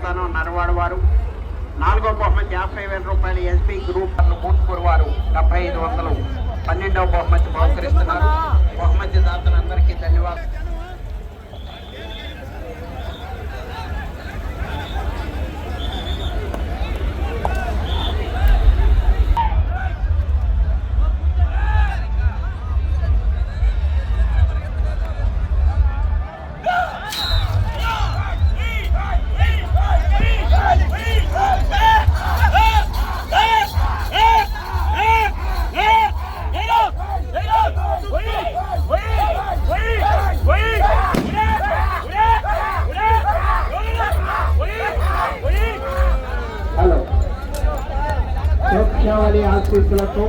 దేవస్థానం నరవాడ వారు. 4వ బహుమతి 50,000 రూపాయలు ఎస్బీ గ్రూప్ మూట్పూర్ వారు 7500 12వ బహుమతి బహుకరిస్తున్నారు. బహుమతి దాతలందరికీ ధన్యవాదాలు. సురక్షావళి ఆశీస్సులతో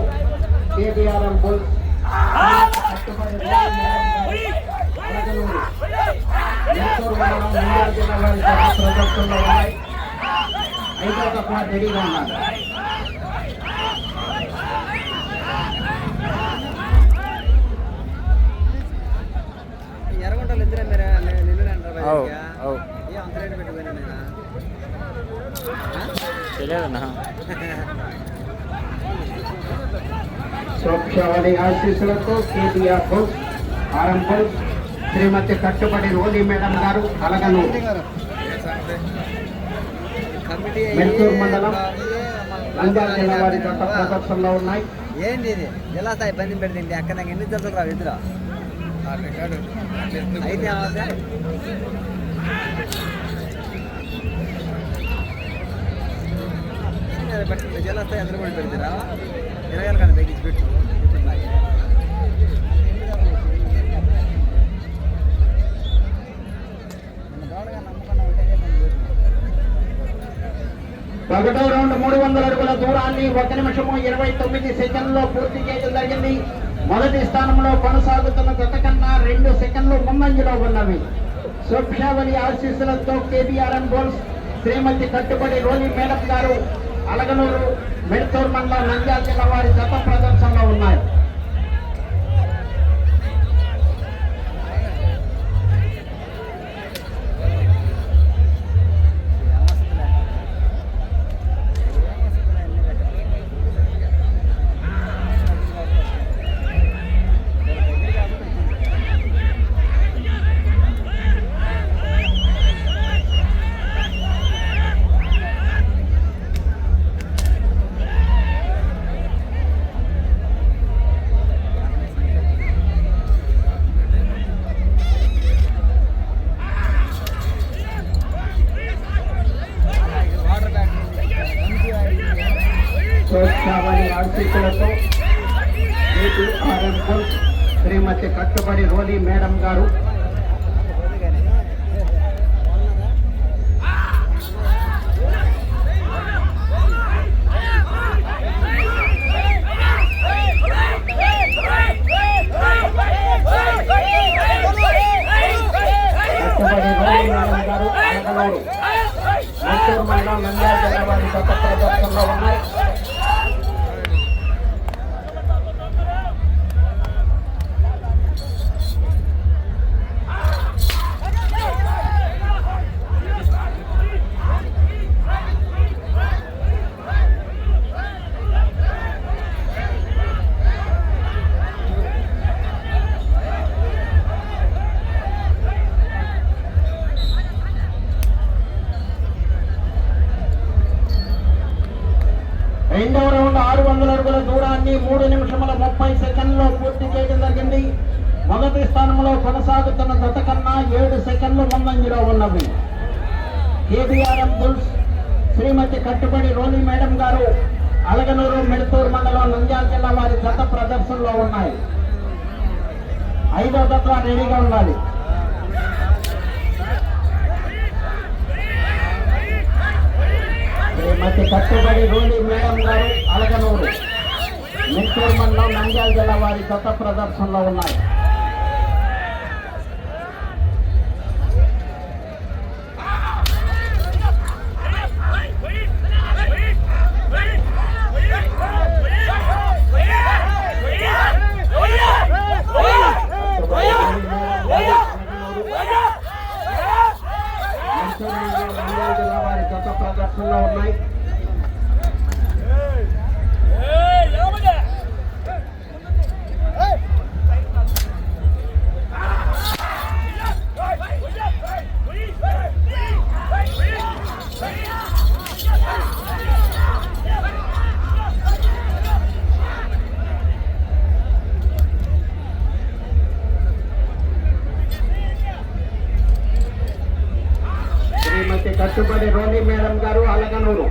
కేబీఆర్ఎం బుల్స్ ప్రదర్శనలో ఉన్నాయి. 5వ తక్కువ రెడీగా ఉన్నారు. ఎర్రగుంటలు ఇద్దరే మీరు నిన్ను తెలియదన్నా. సురక్షావళి ఆశీస్సులతో కేబీఆర్ బుల్స్ ఆర్ఎం బుల్స్ శ్రీమతి కట్టుబడి రోలి మేడం గారు అలగనూరు మెట్టూరు మండలం నంద్యాల జిల్లా వారి జత ప్రదర్శనలో ఉన్నాయి. ఏంటి ఇది ఎలా స్థాయి ఇబ్బంది పెడుతుంది అక్కడ నాకు ఎన్ని జతలు రావు ఎదురా అయితే జిల్లా స్థాయి అందరూ కూడా పెడతారా 20,000 కానీ తగ్గించి పెట్టు. ఒకటో రౌండ్ 300 అడుగుల దూరాన్ని 1 నిమిషము 29 సెకండ్లో పూర్తి చేయడం జరిగింది. మొదటి స్థానంలో కొనసాగుతున్న జత కన్నా 2 సెకండ్లు ముందంజలో ఉన్నవి. సురక్షావళి ఆశీస్సులతో కేబీఆర్ఎం బోల్స్ శ్రీమతి కట్టుబడి రోలి మేడం గారు అలగనూరు మెడ్తూరు మండలం నంద్యాల జిల్లా వారి జత ప్రదర్శనలో ఉన్నాయి. సురక్షావళి ఆశీస్సులతో కేబీఆర్ఎం బుల్స్ శ్రీమతి కట్టుబడి రోలి మేడం గారు అలగనూరు మెట్టూరు మండలం నంద్యాల జిల్లా వారి జత ప్రదర్శనలో ఉన్నాయి. రెండవ రౌండ్ 600 అడుగుల దూరాన్ని 3 నిమిషముల 30 సెకండ్లో పూర్తి చేయడం జరిగింది. మొదటి స్థానంలో కొనసాగుతున్న జత కన్నా 7 సెకండ్లు ముందంజలో ఉన్నవి. కేబీఆర్ఎం బుల్స్ శ్రీమతి కట్టుబడి రోలి మేడం గారు అలగనూరు మెడ్తూరు మండలం నంద్యాల జిల్లా వారి జత ప్రదర్శనలో ఉన్నాయి. 5వ జత రెడీగా ఉండాలి. శ్రీమతి కట్టుబడి రోలి మేడం గారు అలగనూరు మెట్టూరు మండలం నంద్యాల జిల్లా వారి జత ప్రదర్శనలో ఉన్నాయి. జిల్లా వారి ప్రదర్శనలో ఉన్నాయి. శ్రీమతి కట్టుబడి రోని మేడం గారు అలగనూరు.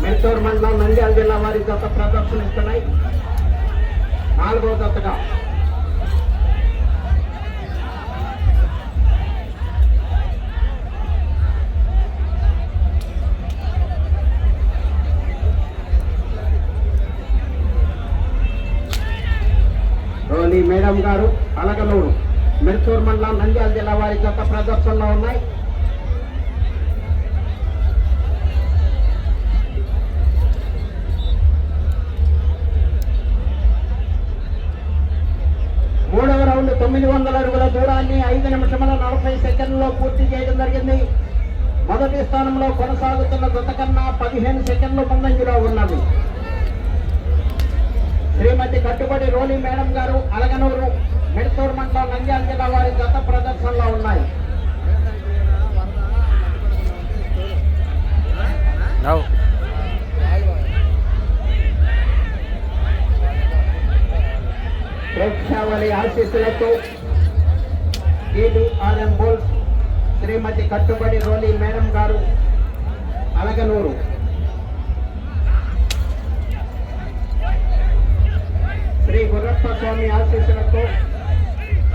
మెంటూరు మండలం నంద్యాల జిల్లా వారి జత ప్రదర్శనిస్తున్నాయి. 4వ జతగా రోని మేడం గారు అలగనూరు, మెంటూరు మండలం నంద్యాల జిల్లా వారి జత ప్రదర్శనలో ఉన్నాయి. మూడవ రౌండ్ 900 అడుగుల దూరాన్ని 5 నిమిషముల 40 సెకండ్లలో పూర్తి చేయడం జరిగింది. మొదటి స్థానంలో కొనసాగుతున్న జత కన్నా 15 సెకండ్లు ముందంజలో ఉన్నవి. శ్రీమతి కట్టుబడి రోలి మేడం గారు అలగనూరు, మెంటూరు మండలం నంద్యాల జిల్లా వారి జత ప్రదర్శనలో ఉన్నాయి. ప్రేక్షావళి ఆశీస్సులతో కేబిఆర్ఎం బోల్స్ శ్రీమతి కట్టుబడి రోలి మేడం గారు అలగనూరు, శ్రీ గుర్రప్ప స్వామి ఆశీస్సులతో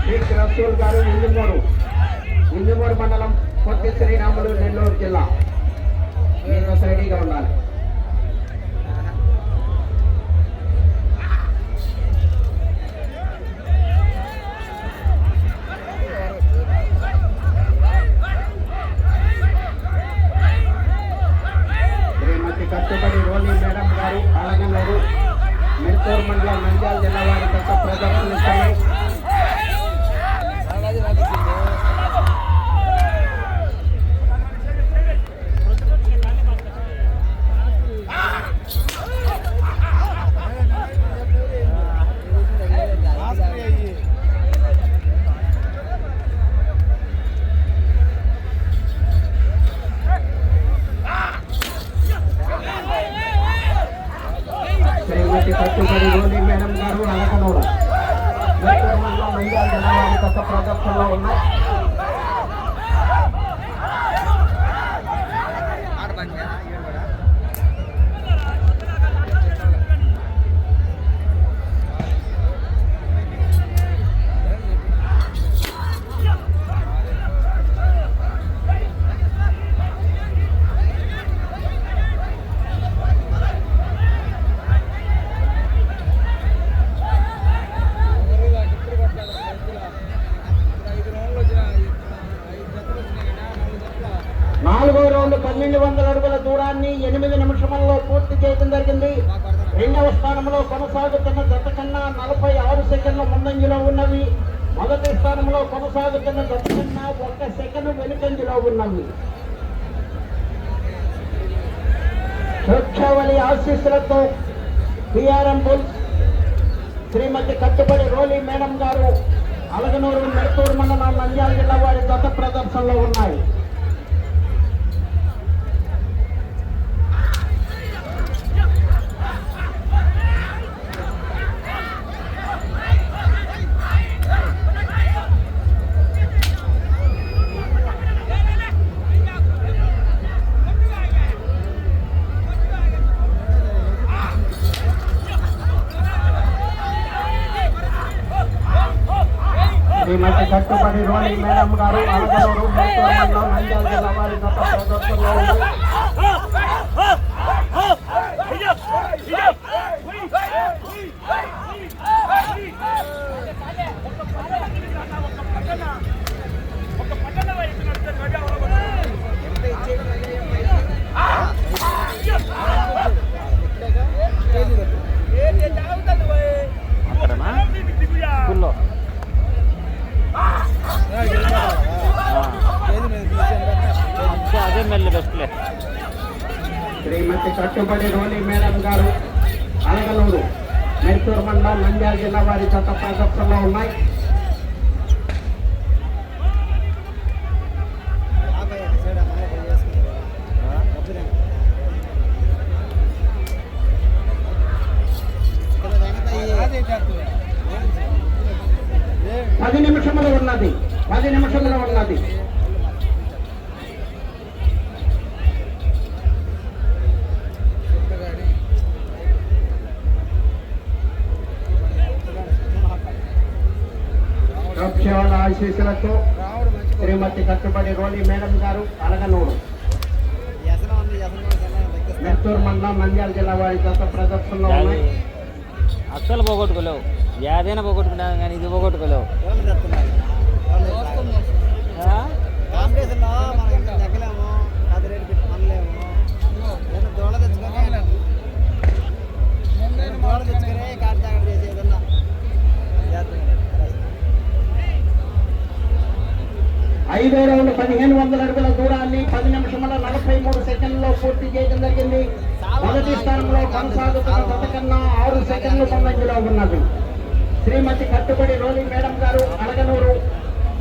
షేక్ రసూల్ గారు ఇంజమూరు మండలం కొత్త శ్రీరాములు, నెల్లూరు జిల్లా. మీరు రెడీగా ఉండాలి. శ్రీమతి కట్టుబడి రోలి మేడం గారు అలగనూరు, మెంటూరు మండలం నంద్యాల జిల్లా వారి జత ప్రదర్శనిస్తున్నాయి. శ్రీమతి కట్టుబడి రోలి మేడం గారు అలగనూరు, మెంటూరు మండలం నంద్యాల జిల్లా వారి జత ప్రదర్శనలో ఉన్నాయి. నాలుగో రౌండ్ 1200 అడుగుల దూరాన్ని 8 నిమిషములలో పూర్తి చేయడం జరిగింది. రెండవ స్థానంలో కొనసాగుతున్న జత కన్నా 46 సెకండ్ల ముందంజలో ఉన్నవి. మొదటి స్థానంలో కొనసాగుతున్న జత కన్నా 1 సెకండ్ వెనుకంజలో ఉన్నవి. ప్రేక్షావళి ఆశీస్సులతో పిఆర్ఎం బుల్స్ శ్రీమతి కట్టుబడి రోలి మేడం గారు అలగనూరు, మెంటూరు మండలం నంద్యాల జిల్లా వారి జత ప్రదర్శనలో ఉన్నాయి. శ్రీమతి కట్టుబడి రోలి మేడం గారు అలగనూరు, మెంటూరు మండలం నంద్యాల జిల్లా వారి జత ప్రదర్శనలో ఉన్నాయి. మెల్లి బెస్ట్లే. శ్రీమతి కట్టుబడి రోలి మేడం గారు అలగనూరు మైసూరు మండలం నంద్యాల జిల్లా వారి జత ప్రదర్శనలో ఉన్నాయి. పది నిమిషములు ఉన్నది. 10 నిమిషములు ఉన్నది. సేవల ఆశీస్సులతో శ్రీమతి కట్టుబడి రోలి మేడం గారు అలగనూరు మెత్తూరు మండలం నంద్యాల జిల్లా వారి జత ప్రదర్శనలో ఉన్నాయి. అస్సలు పోగొట్టుకోలేవు. ఏదైనా పోగొట్టుకుంటాను కానీ ఇది పోగొట్టుకోలేవు. ఐదో రౌండ్ 1500 అడుగుల దూరాన్ని 10 నిమిషముల 43 సెకండ్లో పూర్తి చేయడం జరిగింది. మొదటి స్థానంలో కొనసాగుతున్న జత కన్నా 6 సెకండ్లు ముందంజలో ఉన్నది. శ్రీమతి కట్టుబడి రోలి మేడం గారు అలగనూరు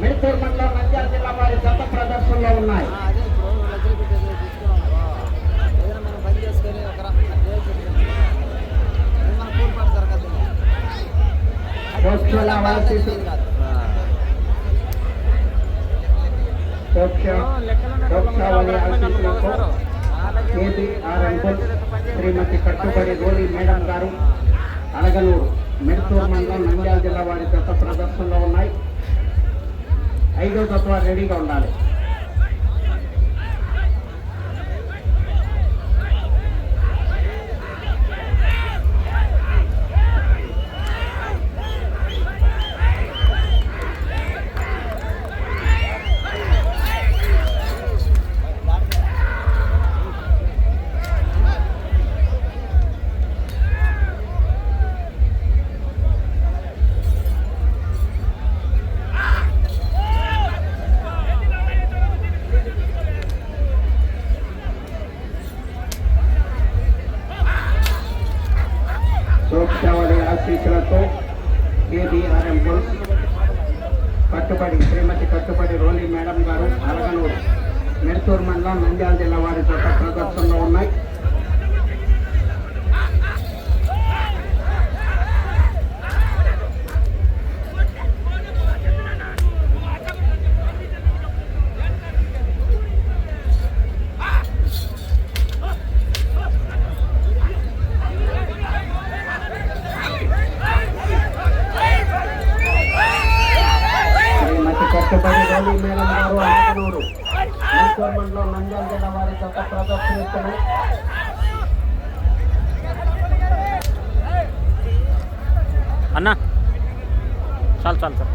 మెత్తూరు మండలం నంద్యాల జిల్లా వారి జత ప్రదర్శనలో ఉన్నాయి. శ్రీమతి కట్టుబడి రోలి మేడం గారు అలగనూరు మెత్తూరు మండలం నంద్యాల జిల్లా వారి జత ప్రదర్శనలో ఉన్నాయి. 5వ జత రెడీగా ఉండాలి. ఆశీస్సులతో KBRM బుల్స్ కట్టుబడి శ్రీమతి కట్టుబడి రోలి మేడం గారు అలగనూరు మెత్తూరు మండలం నంద్యాల జిల్లా వారి జత ప్రదర్శనలో ఉన్నాయి. కట్టుబడి రోలి మేడం గారు అలగనూరు మెత్తూరు మండలం నంద్యాల జిల్లా వారి జత ప్రదర్శనిస్తున్నాయి. అన్నా చాలు చాలు సార్.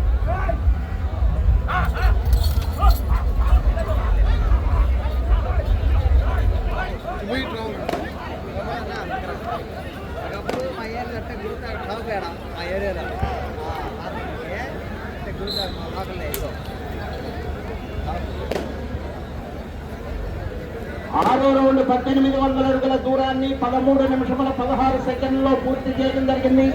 మా ఏరియాలో 6వ రౌండ్ 1800 అడుగుల దూరాన్ని 13 నిమిషముల 16 సెకండ్లో పూర్తి చేయడం జరిగింది.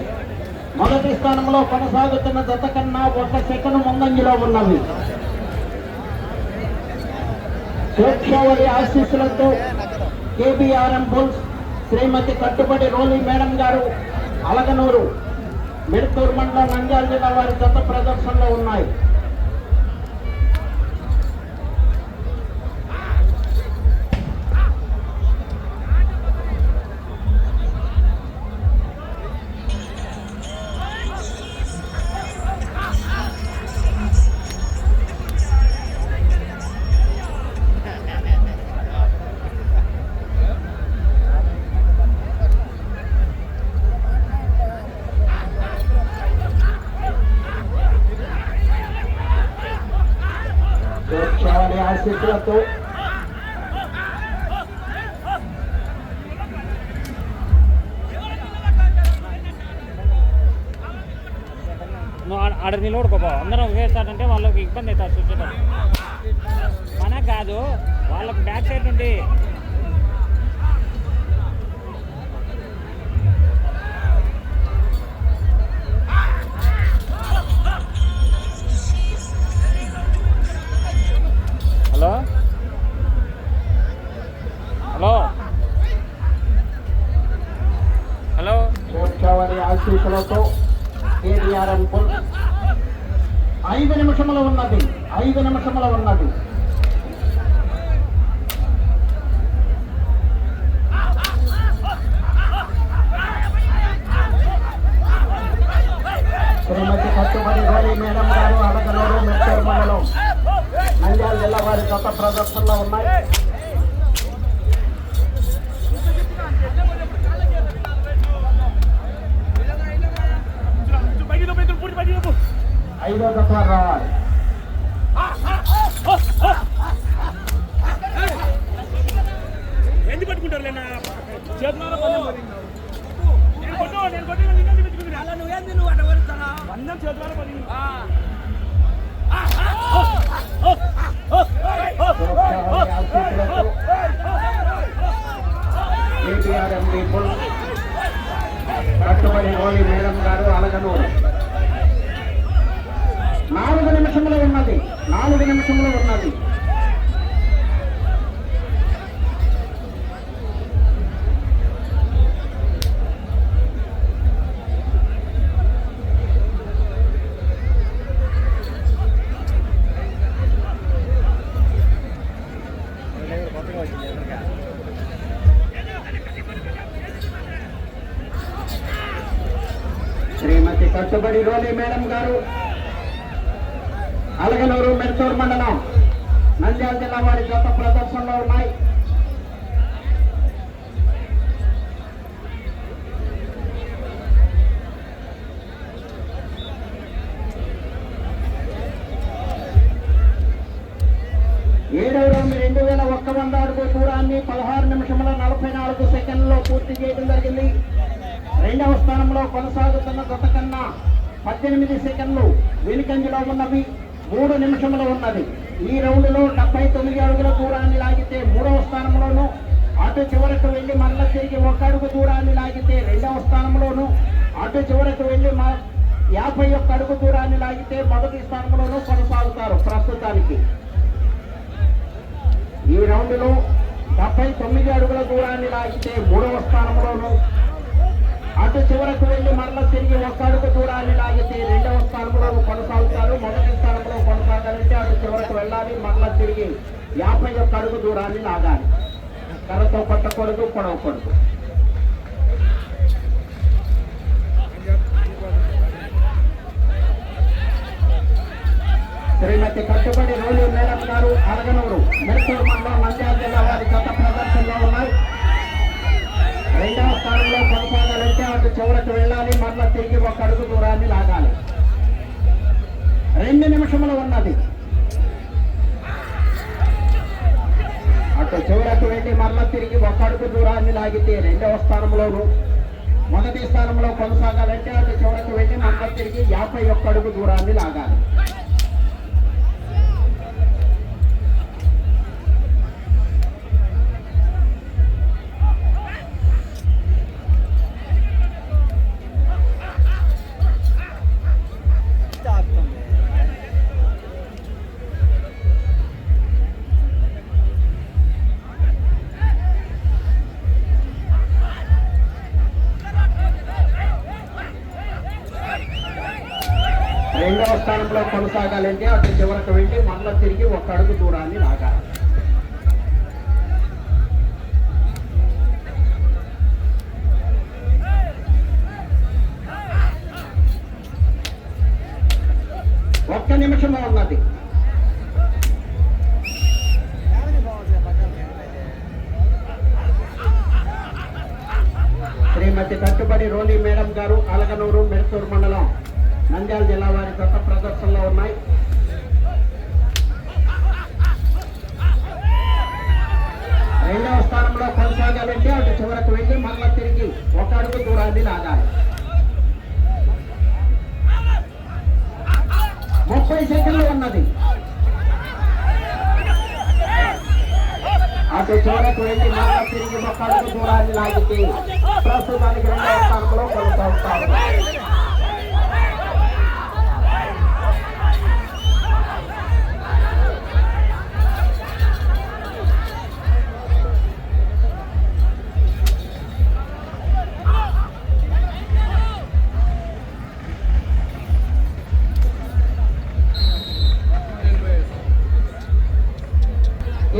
మొదటి స్థానంలో కొనసాగుతున్న జత కన్నా 1 సెకండ్ ముందంజలో ఉన్నవి. సూక్ష్మవరి ఆశీస్సులతో KBRM బుల్స్ శ్రీమతి కట్టుబడి రోలి మేడం గారు అలగనూరు మెత్తూరు మండలం నంద్యాల జిల్లా వారి జత ప్రదర్శనలో ఉన్నాయి. ఆశీస్సులతో ఆడ నిలబడుకోపో అందరం వేస్తాడంటే వాళ్ళకి ఇబ్బంది అవుతారు చూసేటప్పుడు మనకు కాదు వాళ్ళకి బ్యాక్ సైడ్ నుండి హలో హలో హలో కోర్చవరి ఆశీస్సులతో కేటీఆర్ఎం 5 నిమిషములు ఉన్నది 5 నిమిషములు ఉన్నది శ్రీమతి కట్టుబడి గోళీ మేడం గారు అలగనూరు మెట్టూరు మండలం నంద్యాల జిల్లా వారి గత ప్రదర్శనలో ఉన్నాయి. ఐదో జత రావాలి. ఎందుకు పట్టుకుంటారు కట్టుబడి గోళీ మేడం గారు అలగనూరు 4 నిమిషంలో ఉన్నది 4 నిమిషంలో ఉన్నది శ్రీమతి కట్టుబడి రోలి మేడం గారు అలగనూరు మెట్టూరు మండలం నంద్యాల జిల్లా వారి గత ప్రదర్శనలో ఉన్నాయి. ఏడవ రౌండ్ 2100 అడుగు దూరాన్ని 16 నిమిషముల 44 సెకండ్లలో పూర్తి చేయడం జరిగింది. రెండవ స్థానంలో కొనసాగుతున్న గత కన్నా 18 సెకండ్లు వెనుకంజలో ఉన్నవి. 3 నిమిషములు ఉన్నది. ఈ రౌండ్లో 79 అడుగుల దూరాన్ని లాగితే 3వ స్థానంలోను, అటు చివరకు వెళ్లి మరల తిరిగి 1 అడుగు దూరాన్ని లాగితే 2వ స్థానంలోను, అటు చివరకు వెళ్లి 51 అడుగు దూరాన్ని లాగితే 1వ స్థానంలోనూ కొనసాగుతారు. ప్రస్తుతానికి ఈ రౌండ్లో 79 అడుగుల దూరాన్ని లాగితే 3వ స్థానంలోను, అటు చివరకు వెళ్లి మరల తిరిగి 1 అడుగు దూరాన్ని లాగితే 2వ స్థానంలో కొనసాగుతారు. 1వ స్థానంలో కొనసాగాలంటే అటు చివరకు వెళ్ళాలి, మరల తిరిగి 51 అడుగు దూరాన్ని లాగాలి. కర్రతో కొట్టకూడదు, పొడవకూడదు. శ్రీమతి కట్టుబడి రోలి మేడం గారు అలగనూరు మెట్టూరు మండలం నంద్యాల జిల్లా వారి గత ప్రదర్శనలో ఉన్నాయి. 2వ స్థానంలో కొనసాగాలంటే అటు చివరకు వెళ్ళాలి, మరలా తిరిగి 1 అడుగు దూరాన్ని లాగాలి. 2 నిమిషములు ఉన్నది. అటు చివరకు వెళ్ళి మరలా తిరిగి 1 అడుగు దూరాన్ని లాగితే 2వ స్థానంలోను, 1వ స్థానంలో కొనసాగాలంటే అటు చివరకు వెళ్ళి మరలా తిరిగి 51 అడుగు దూరాన్ని లాగాలి. రెండవ స్థానంలో కొనసాగాలంటే అటు చివరకు వెళ్ళి మరల తిరిగి 1 అడుగు దూరాన్ని లాగాలి. ఒక్క నిమిషమే ఉన్నది. శ్రీమతి కట్టుబడి రోలి మేడం గారు అలగనూరు మెట్టూరు మండలం నంద్యాల జిల్లా వారి గత ప్రదర్శనలో ఉన్నాయి. రెండవ స్థానంలో కొనసాగాలంటే అటు చివరకు వెళ్ళి మరలా తిరిగి 1 అడుగు దూరాన్ని లాగాలి. అటు చివరకు వెళ్ళి మళ్ళా తిరిగి ఒక అడుగు దూరాన్ని లాగితే ప్రస్తుతానికి రెండవ స్థానంలో కొనసాగుతారు.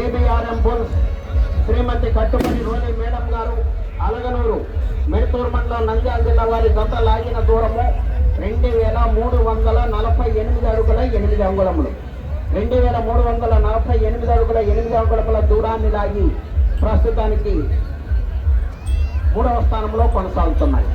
ఏబిఆర్ఎం బుల్స్ శ్రీమతి కట్టుబడి రోని మేడం గారు అలగనూరు మెడతూరు మండలం నంద్యాల జిల్లా వారి గత లాగిన దూరము 2348 అడుగుల 8 అంగుళములు. 2348 అడుగుల 8 అంగుళముల దూరాన్ని లాగి ప్రస్తుతానికి 3వ స్థానంలో కొనసాగుతున్నాయి.